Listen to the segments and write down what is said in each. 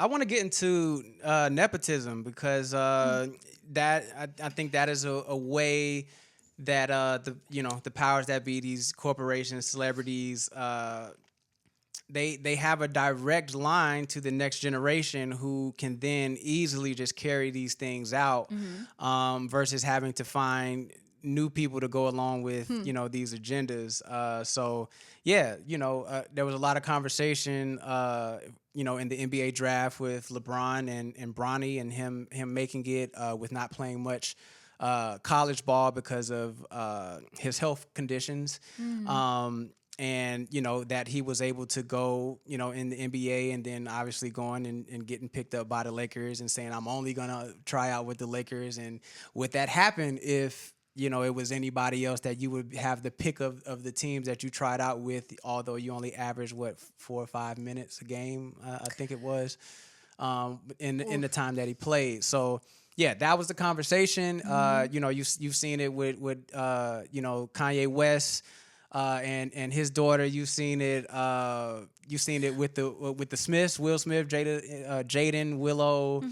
I want to get into nepotism because I think that is a way that the powers that be, these corporations, celebrities, they have a direct line to the next generation who can then easily just carry these things out, versus having to find new people to go along with these agendas. So yeah, there was a lot of conversation in the NBA draft with LeBron and Bronny, and him making it with not playing much college ball because of his health conditions. And that he was able to go in the NBA, and then obviously going and getting picked up by the Lakers and saying, I'm only gonna try out with the Lakers. And would that happen if it was anybody else, that you would have the pick of the teams that you tried out with, although you only averaged 4 or 5 minutes a game, I think it was, in the time that he played. So yeah, that was the conversation. You've seen it with Kanye West and his daughter. You've seen it with the Smiths, Will Smith, Jaden, Willow.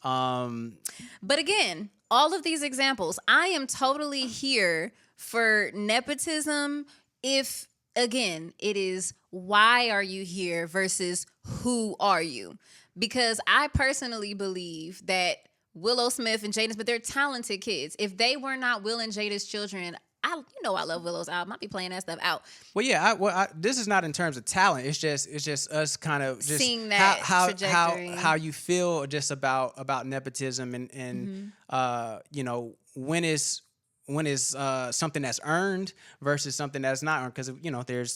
But again, all of these examples, I am totally here for nepotism if, again, it is why are you here versus who are you? Because I personally believe that Willow Smith and Jaden Smith, they're talented kids. If they were not Will and Jada's children, I love Willow's album. I'll be playing that stuff out. Well, yeah. This is not in terms of talent. It's just us kind of just seeing that trajectory. how you feel just about nepotism and when is something that's earned versus something that's not earned, because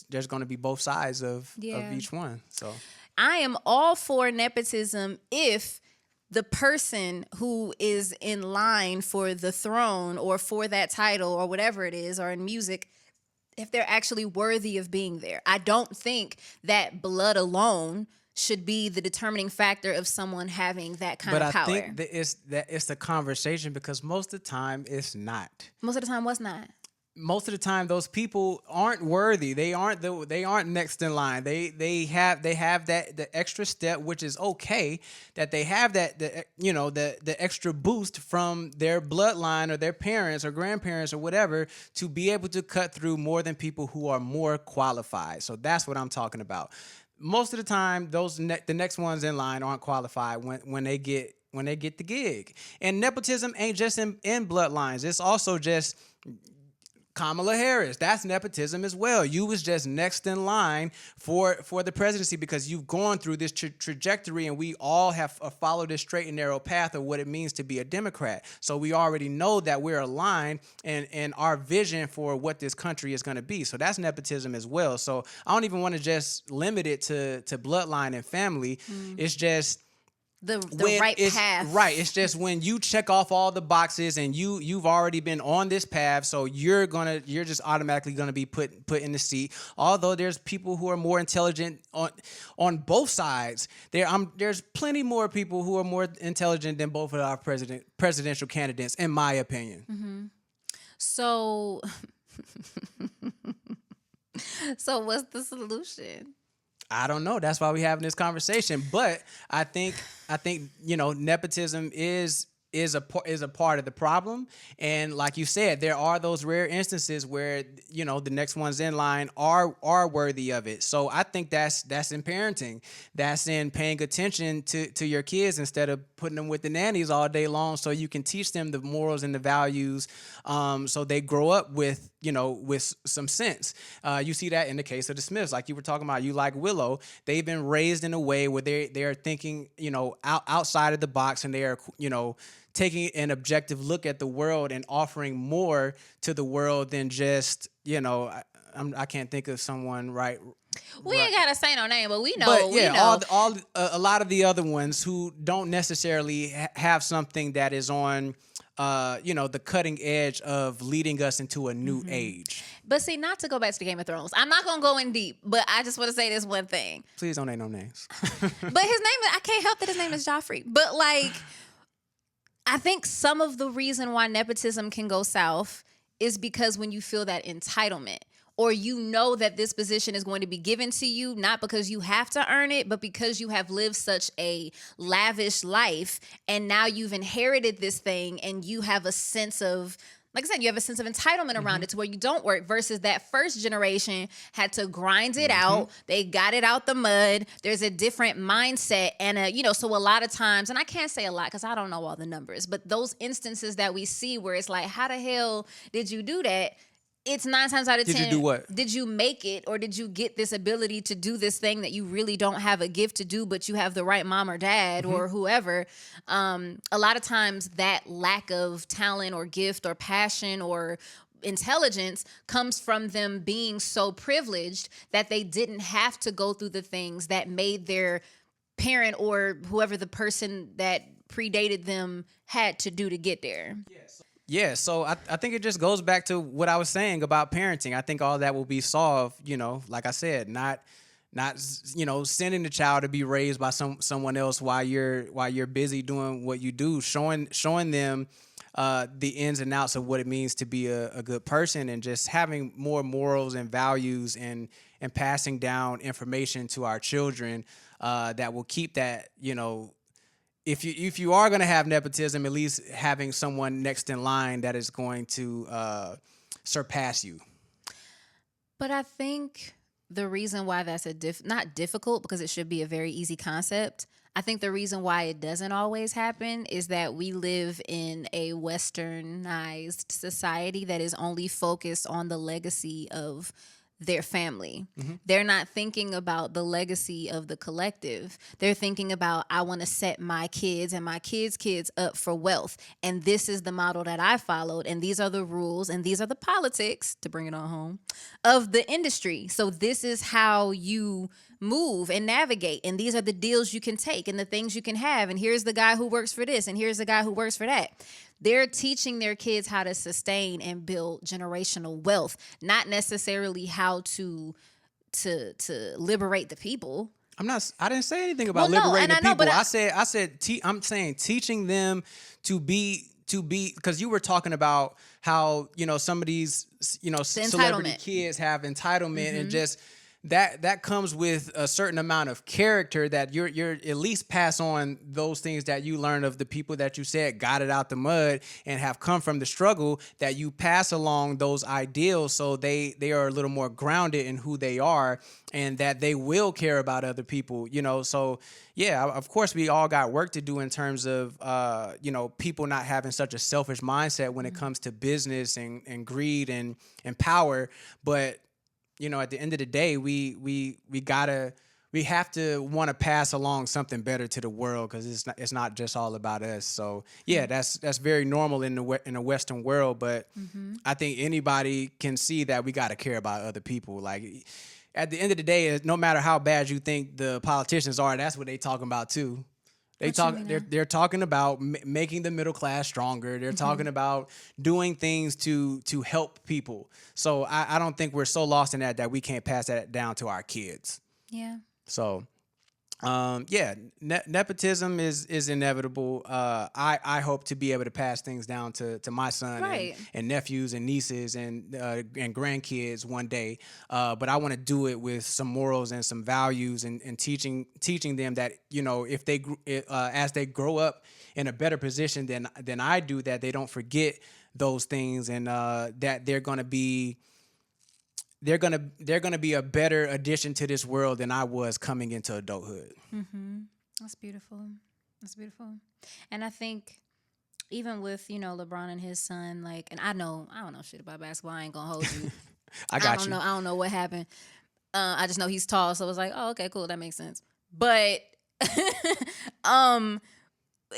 there's going to be both sides of each one. So I am all for nepotism if the person who is in line for the throne or for that title or whatever it is, or in music, if they're actually worthy of being there. I don't think that blood alone should be the determining factor of someone having that kind of power. But I think that it's the conversation, because most of the time it's not. Most of the time, what's not? Most of the time, those people aren't worthy. They aren't next in line. They have that the extra step, which is okay. That they have the extra boost from their bloodline or their parents or grandparents or whatever, to be able to cut through more than people who are more qualified. So that's what I'm talking about. Most of the time, the next ones in line aren't qualified when they get the gig. And nepotism ain't just in bloodlines. It's also just Kamala Harris. That's nepotism as well. You was just next in line for the presidency because you've gone through this trajectory, and we all have followed this straight and narrow path of what it means to be a Democrat. So we already know that we're aligned and our vision for what this country is going to be. So that's nepotism as well. So I don't even want to just limit it to bloodline and family. It's just the right path. Right. It's just when you check off all the boxes and you've already been on this path, so you're just automatically gonna be put in the seat. Although there's people who are more intelligent on both sides. There's plenty more people who are more intelligent than both of our presidential candidates, in my opinion. So what's the solution? I don't know. That's why we're having this conversation. But I think nepotism is a part of the problem. And like you said, there are those rare instances where the next ones in line are worthy of it. So I think that's in parenting. That's in paying attention to your kids instead of putting them with the nannies all day long, so you can teach them the morals and the values, so they grow up with some sense. You see that in the case of the Smiths, like you were talking about. You like Willow. They've been raised in a way where they are thinking outside of the box, and they are taking an objective look at the world and offering more to the world than just I can't think of someone right. We ain't gotta say no name, but we know. But yeah, we know. A lot of the other ones who don't necessarily have something that is on the cutting edge of leading us into a new age. But see, not to go back to the Game of Thrones, I'm not gonna go in deep, but I just want to say this one thing. Please don't name no names. But his name, I can't help that his name is Joffrey. But I think some of the reason why nepotism can go south is because when you feel that entitlement, or you know that this position is going to be given to you, not because you have to earn it, but because you have lived such a lavish life, and now you've inherited this thing, and you have a sense of, like I said, you have a sense of entitlement around it to where you don't work, versus that first generation had to grind it out. They got it out the mud. There's a different mindset. And, so a lot of times, and I can't say a lot because I don't know all the numbers, but those instances that we see where it's like, how the hell did you do that? It's 9 times out of 10. Did you do what? Did you make it, or did you get this ability to do this thing that you really don't have a gift to do, but you have the right mom or dad or whoever? A lot of times that lack of talent or gift or passion or intelligence comes from them being so privileged that they didn't have to go through the things that made their parent or whoever the person that predated them had to do to get there. Yes. Yeah, so I think it just goes back to what I was saying about parenting. I think all that will be solved, like I said, not sending the child to be raised by someone else while you're busy doing what you do, showing them the ins and outs of what it means to be a good person, and just having more morals and values, and passing down information to our children that will keep that, if you are going to have nepotism, at least having someone next in line that is going to surpass you. But I think the reason why that's not difficult, because it should be a very easy concept. I think the reason why it doesn't always happen is that we live in a westernized society that is only focused on the legacy of their family. They're not thinking about the legacy of the collective. They're thinking about, I want to set my kids and my kids' kids up for wealth. And this is the model that I followed. And these are the rules, and these are the politics, to bring it on home, of the industry. So this is how you move and navigate. And these are the deals you can take and the things you can have. And here's the guy who works for this, and here's the guy who works for that. They're teaching their kids how to sustain and build generational wealth, not necessarily how to liberate the people. I didn't say anything about liberating the people. I'm saying teaching them to be, because you were talking about how, some of these, celebrity kids have entitlement, and just that comes with a certain amount of character, that you're at least pass on those things that you learned of the people that you said got it out the mud and have come from the struggle, that you pass along those ideals, so they are a little more grounded in who they are, and that they will care about other people, so yeah, of course we all got work to do in terms of people not having such a selfish mindset when it comes to business and greed and power, but at the end of the day, we have to want to pass along something better to the world, because it's not just all about us. So yeah, that's very normal in the Western world, but I think anybody can see that we got to care about other people. Like, at the end of the day, no matter how bad you think the politicians are, that's what they talking about too. They're talking about making the middle class stronger. They're talking about doing things to help people. So I don't think we're so lost in that we can't pass that down to our kids. Yeah. So nepotism is inevitable. I hope to be able to pass things down to my son and nephews and nieces and grandkids one day. But I want to do it with some morals and some values, and teaching them that, if they as they grow up in a better position than I do, that they don't forget those things, and that they're gonna be a better addition to this world than I was coming into adulthood. That's beautiful. And I think even with, LeBron and his son, and I don't know shit about basketball. I ain't gonna hold you. I don't know what happened. I just know he's tall, so it was like, oh, okay, cool, that makes sense. But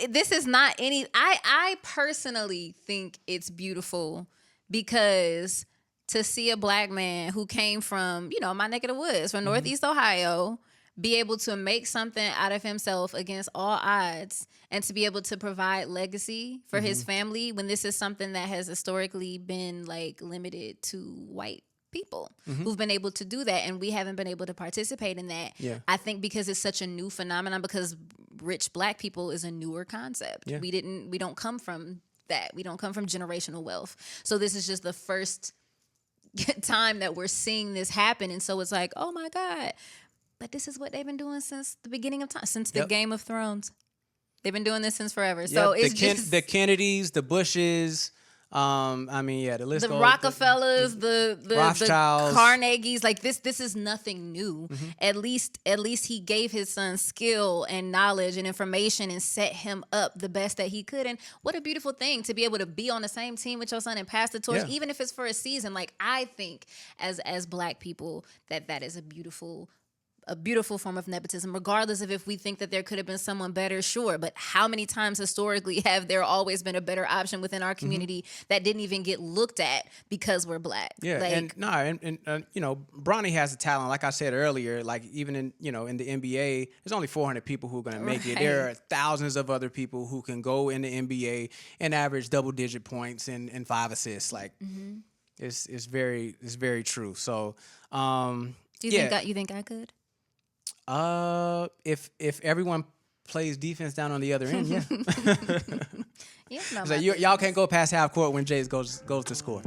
this is not any. I personally think it's beautiful, because to see a black man who came from, my neck of the woods, from Northeast Ohio, be able to make something out of himself against all odds, and to be able to provide legacy for his family, when this is something that has historically been limited to white people who've been able to do that, and we haven't been able to participate in that. Yeah. I think because it's such a new phenomenon, because rich black people is a newer concept. Yeah. We don't come from that. We don't come from generational wealth. So this is just the first time that we're seeing this happen. And so it's like, oh my God. But this is what they've been doing since the beginning of time, since the Game of Thrones. They've been doing this since forever. So it's just the Kennedys, the Bushes. I mean, the list goes. The Rockefellers, the Rothschilds, Carnegies, like this is nothing new. At least he gave his son skill and knowledge and information and set him up the best that he could. And what a beautiful thing to be able to be on the same team with your son and pass the torch, even if it's for a season. Like, I think as Black people that is a beautiful form of nepotism, regardless of if we think that there could have been someone better, sure. But how many times historically have there always been a better option within our community that didn't even get looked at because we're Black? Yeah, like, and you know, Bronny has a talent. Like I said earlier, like even in in the NBA, there's only 400 people who are going to make it. There are thousands of other people who can go in the NBA and average double-digit points and 5 assists. Like it's very true. So do you think I could? If everyone plays defense down on the other end, Yeah, so y'all can't go past half court when Jace goes to score.